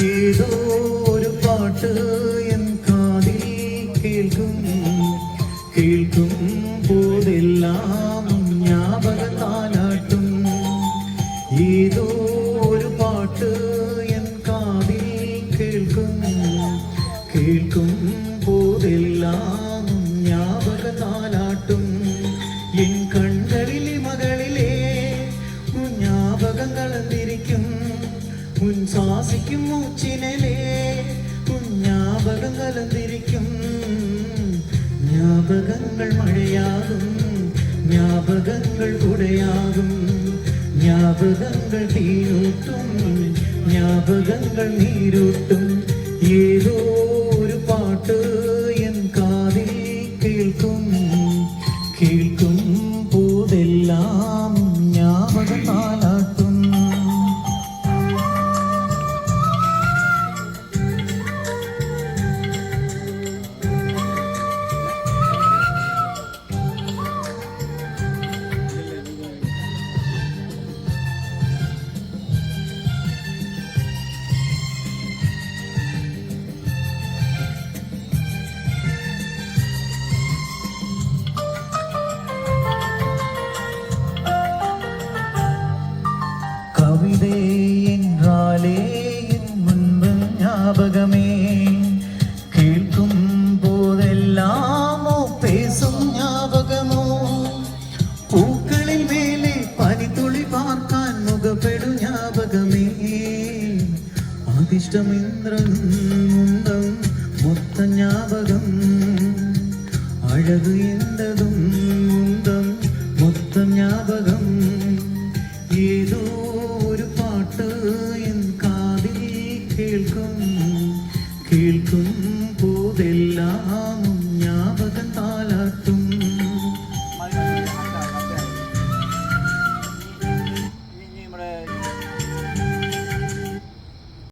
ഏതോ ഒരു പാട്ട് എൻ കാതിൽ കേൾക്കും കേൾക്കും പോതെല്ലാം ജ്ഞാപകത്താലാട്ടും. ഏതോ ഒരു പാട്ട് എൻ കാതിൽ കേൾക്കും കേൾക്കും പോതെല്ലാം ജ്ഞാപകത്താലാട്ടും. എൻ കണ്ണുകളിലെ മകളിലെ ജ്ഞാപകങ്ങൾ എന്തിരിക്കും മുൻ ശ്വാസിക്കും മൂച്ചിനെ ജ്ഞാപകങ്ങൾ എന്തിരിക്കും. ജ്ഞാപകങ്ങൾ മഴയാകും, ജ്ഞാപകങ്ങൾ കുടയാകും, ജ്ഞാപകങ്ങൾ തീരൂട്ടും, ജ്ഞാപകങ്ങൾ നീരൂട്ടും. ഏതോ ഒരു പാട്ട് എൻ കാതിൽ കേൾക്കും കേൾക്കും പോതെല്ലാം ജ്ഞാപകത്താലാട്ടും. கவிதை என்றாலே என் முன்பு ஞாபகமே கேட்கும் போதெல்லாமோ பேசும் ஞாபகமோ. பூக்களில் மேலே பனித்துளி பார்க்கான் முகப்பெடு ஞாபகமே. அதிர்ஷ்டமிந்திரன் முந்தம் மொத்த ஞாபகம் அழகு என்றதும் முந்தம் மொத்த ஞாபகம். ഏതോ ഒരു പാട്ട് എൻ കാതിൽ കേൾക്കും കേൾക്കും